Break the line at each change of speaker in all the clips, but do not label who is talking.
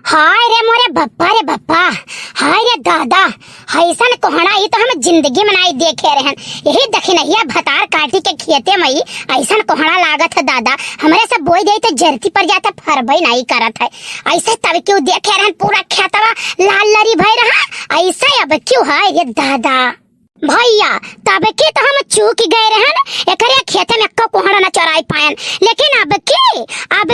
हाय रे मोरे बप्पा हाय रे दादा, ऐसन कोहड़ा ही तो हम जिंदगी में नहीं देखे रहन। यही दखिनहिया भतार काटी के खेते में ही ऐसन कोहड़ा लागत है दादा। हमारे सब बोई दे तो जरती पर जाता फरबई नहीं करत है। ऐसे तब क्यों देखे रहन पूरा खेतवा लाल लरी भई रहा। ऐसा अब क्यों है ये दादा भैया? तब के तो हम चूक गए रहन, एकरे खेते में को कोहड़ा न चराई पायन। लेकिन अब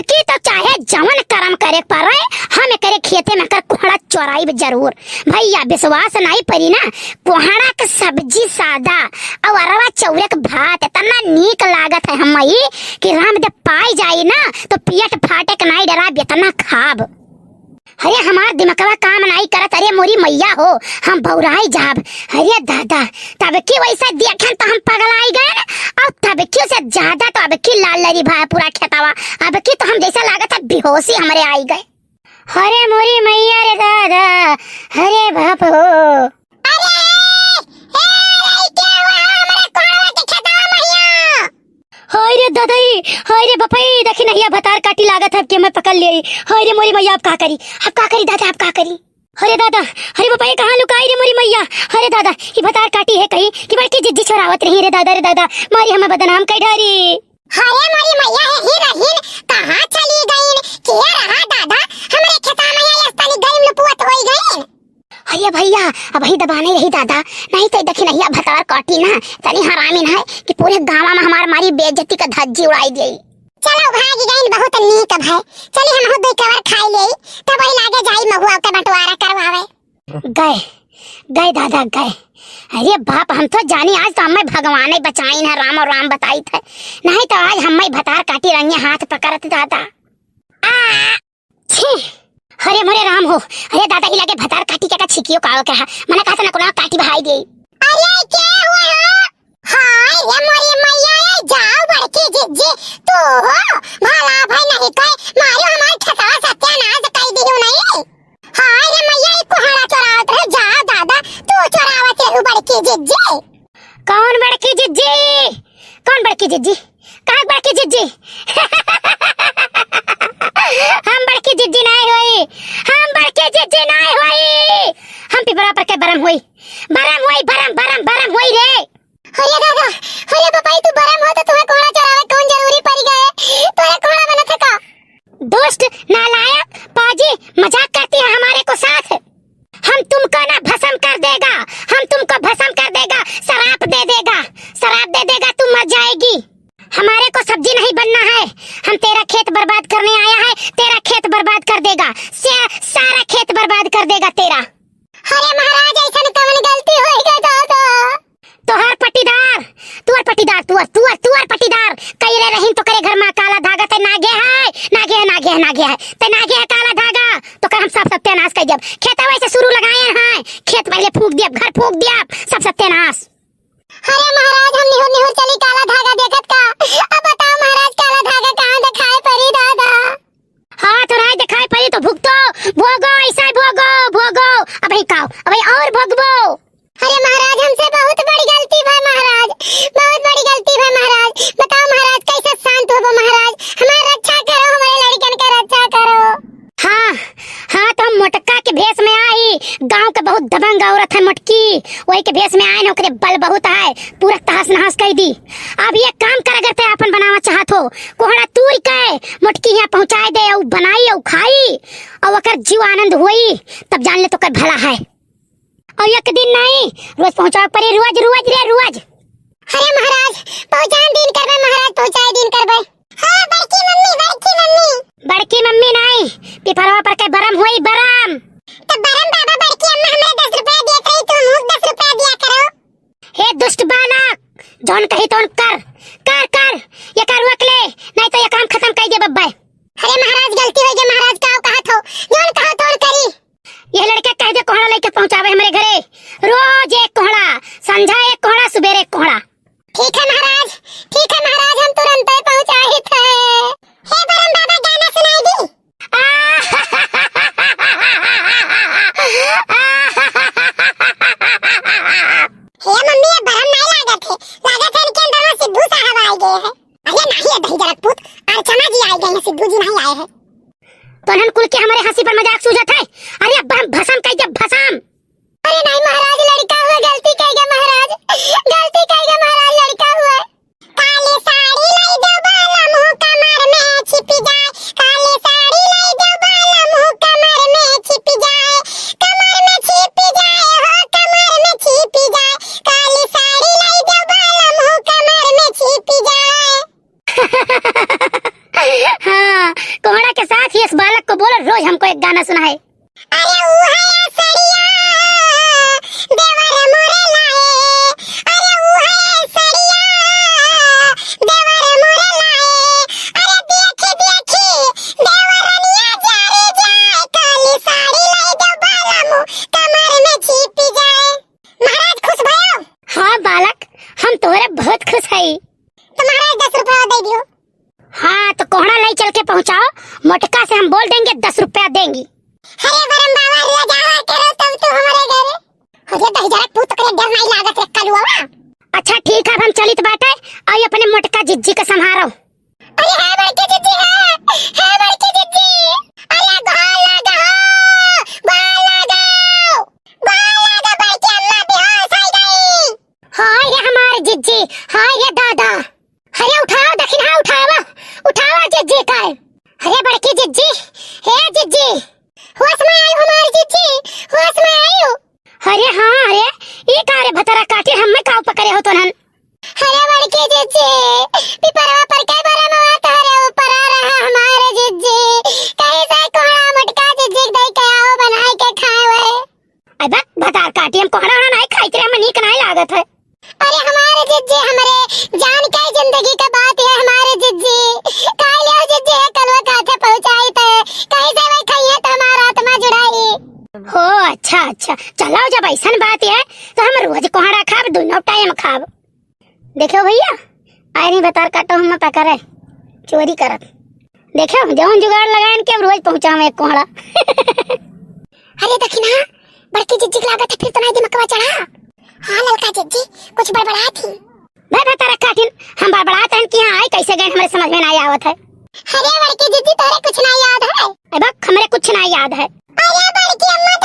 की तो चाहे जवन कर्म करे पर हम एकरे खेते में कर कोहड़ा चराई जरूर। भैया विश्वास नहीं परी ना, कोहड़ा के सब्जी सादा और अरवा चौरे के भात इतना नीक लागत है हम कि राम दे पाई जाई ना तो पेट फाटे के नहीं डरा बेतना खाब। अरे हमार दिमागवा काम नहीं करत। अरे मोरी मैया हो, हम बौराई जाब। अरे दादा तब की वैसा देखन तो हम पगलाई गए, और तब की से ज्यादा तो अब की लाल लरी भाई पूरा खेतावा। अब की तो हम जैसा लागत है बेहोशी हमरे आई गए। अरे मोरी मैया रे दादा, अरे बाप हो, हाय रे दादाई, हाय रे बपाई, देखी नहीं भतार काटी लागत है कि मैं पकड़ ले। हाय रे मोरी मैया, आप का करी दादा, आप का करी? अरे दादा, अरे बपाई कहाँ लुकाई रे मोरी मैया? अरे दादा ये भतार काटी है कहीं कि बड़की जिद्दी छोरावत रही रे दादा मारी हमें बदनाम कर डारी। अरे मोरी मैया है ही रहीन, कहाँ चली गईन? के रहा दादा हमरे खेता में ये अस्तानी गईम लुपुत होई गईन। अरे भैया अब ही दबाने रही दादा, नहीं तो देखी नहीं भतार काटी ना तनी हरामी ना है कि पूरे गांव में हमार मारी बेइज्जती का धज्जी उड़ाई दी। चलो भाग गईन, बहुत नीक है। चली हम हो दो कवर खाई ले तब वही लागे जाई महुआ के बंटवारा करवावे। गए दादा गए। अरे बाप हम तो जानी आज तो हमें भगवान ही बचाइन है, राम और राम बताई थे, नहीं तो आज हमें भतार काटी रंगे हाथ पकड़त दादा। अरे मोरे राम हो, अरे दादा ही लगे भतार काटी के का छिकियो काओ कहा मने कहा ना कोना काटी बहाई दे। अरे क्या हुआ हो? हाय ये मोरी मैया जाओ बड़की जिज्जी तो हो भला भाई नहीं कहे मारो हमारे ठका सत्यानाश कर दियो नहीं। हाय रे मैया ये कोहड़ा चरावत रहे, जाओ दादा तू चरावत रहे बड़की जिज्जी। कौन बड़की जिज्जी? कौन बड़की जिज्जी? कहां बड़की जिज्जी? हम बड़की जिज्जी नहीं हुई, हम बड़की जिज्जी नहीं हुई, हम पिपरा पर के बरम हुई रे। अरे दादा, अरे बपाई तू बरम हो तो तुम्हें कोहड़ा चरावे कौन जरूरी पड़ गए? तोरे कोहड़ा बना था का? दोस्त नालायक पाजी मजाक करती है हमारे को साथ। हम तुमको ना भस्म कर देगा, हम तुमको भस्म कर देगा, शराब दे देगा, तू मर जाएगी। हमारे को सब्जी नहीं बनना है, हम तेरा खेत बर्बाद करने आया है, तेरा खेत बर्बाद कर देगा, सारा खेत बर्बाद कर देगा तेरा। अरे महाराज ऐसा कौन गलती होएगा दादा? तोहार पट्टीदार तुअर पट्टीदार कई रे रहीन तो करे घर में काला धागा ते नागे है ते नागे है काला धागा तो कर हम सब सत्यानाश कर देब। खेतवा से शुरू लगाए हैं, खेत पहले फूंक देब, घर फूंक देब, सब सत्यानाश। अरे महाराज हम निहुर चली काला धागा देखत का, अब बताओ महाराज काला धागा कहां दिखाई पड़ी दादा? हां तो राय दिखाई पड़ी तो भोगो ऐसा भोगो अब ही काओ अब ही और भोगबो। अरे महाराज हमसे बहुत बड़ी गलती भाई महाराज, बहुत बड़ी गलती भाई महाराज। बताओ महाराज कैसे शांत होबो महाराज? हमारी रक्षा करो, हमारे लड़कन का रक्षा करो। हाँ तो हम मोटका के भेष में आई, गांव के बहुत दबंग औरत है मोटकी, वही के भेष में आए ना, ओकरे बल बहुत है, पूरा तहस नहस कर दी। अब ये काम कर अगर ते अपन बनावा चाहत हो, कोहड़ा तूर के मोटकी यहाँ पहुँचाए दे और बनाई और खाई और ओकर जीव आनंद हुई, तब जान ले तो कर भला है। और एक दिन नहीं रोज पहुँचाओ पड़े, रोज। अरे महाराज पहुँचाए दिन करबे महाराज, पहुँचाए दिन करबे। हाँ बड़की मम्मी नहीं, पिपरवा पर के बरम हुई बरम। तो बरम बाबा बड़की अम्मा हमें 10 रुपए दिया करी, तुम मुझ 10 रुपए दिया करो। हे दुष्ट बालक, जौन कही तौन कर ये कर रोक ले, नहीं तो ये काम खत्म कर दे बब्बा। अरे महाराज गलती हो गई महाराज, काओ कहत हो, जौन कहो तौन करी। ये लड़के कह दे कोहड़ा लेके पहुंचावे हमारे घरे, रोज एक कोहड़ा, संझा एक कोहड़ा, सुबेरे एक कोहड़ा। ठीक है महाराज, हम तुरंत ही पहुंचाए थे। हे बरम बाबा गाना सुनाई दी। हे मम्मी ये बरम नहीं लागत है इनके अंदर में सिद्धू साहब आ गए हैं। अरे नहीं है दही जरकपूत, अर्चना जी आ गए हैं, सिद्धू जी नहीं आए हैं। तो हम कुल फांसी पर मजाक सूझत है। अरे भसम कह दे भसम। अरे नहीं महाराज, लड़का हुआ, गलती कह गया महाराज, गलती कह गया महाराज, लड़का हुआ। काली साड़ी लाई दो बाला मुंह कमर में छिप जाए, काली साड़ी लाई दो बाला मुंह कमर में छिप जाए, कमर में छिप जाए हो कमर में छिप जाए, काली साड़ी लाई दो बाला मुंह कमर में छिप जाए। हाँ, कोहड़ा के साथ ही इस बालक को बोलो रोज हमको एक गाना सुनाए। अरे वो है सड़िया देवर मोरे लाए, अरे वो है सड़िया देवर मोरे लाए, अरे देखी देखी देवरनिया जारे जाए, काली साड़ी लाई दो बाला मुंह कमर में छिप जाए। महाराज खुश भयो? हाँ बालक, हम तोरे बहुत खुश हई। तो महाराज 10 रुपया दे दियो। हाँ तो कोहड़ा लाई चल के पहुँचाओ, मोटका से हम बोल देंगे 10 रुपया देंगी। अरे बरम बाबा ले जावा करो तब तो हमारे घर। अरे दही जरा तू तो करे डर नहीं लागत रे कलुआ। अच्छा ठीक है, हम चलित बाटे, आई अपने मोटका जिज्जी के संभारो। अरे है बड़की जिज्जी, है बड़की जिज्जी। अरे गाल लगाओ बड़की अम्मा बेहोश हो गई। हां ये हमारे जिज्जी, हां ये दादा। अरे उठाओ दखिना, उठावा जिज्जी का। अरे बड़की जिज्जी, हे जिज्जी, होश में आयो हमारी जिज्जी, होश में आयो। अरे हाँ, अरे ये कारे भतरा काटे हमें काव पकड़े हो तो नन। अरे बड़की जिज्जी, पिपरवा पर के बारे में बात है, ऊपर आ रहा हमारे जिज्जी, कैसे कोहड़ा मटका जिज्जी दे के आओ बनाई के खाए हुए। अबे भतार काटी हम कोहड़ा नहीं खाइते, हमें नीक नहीं लागत है। अरे हमारे जिज्जी, हमारे जान के जिंदगी का बात है हमारे जिज्जी, खाई लियो जिज्जी, कलवा काथे पहुंचाई थे, कैसे वही खाइए तो हमारा आत्मा जुड़ाई। हो अच्छा अच्छा, चलो जब ऐसा बात है तो हम रोज कोहड़ा खाब, दोनों टाइम खाब। देखो भैया, आई नहीं बतार काटो हम पकड़े चोरी करत। देखो जौन जुगाड़ लगान के रोज पहुंचावे एक कोहड़ा। अरे दखिना बड़की जिज्जी की लागत है, फिर तो नहीं दिमकवा चढ़ा। हाँ ललका जिज्जी कुछ बड़बड़ा थी। भाई बतारा काटिन हम बड़बड़ाते हैं कि हाँ आई कैसे गए हमारे समझ में नहीं आवत है। अरे बड़की जिज्जी तोरे कुछ नहीं याद है? अबे हमरे कुछ नहीं याद है। अरे बड़की अम्मा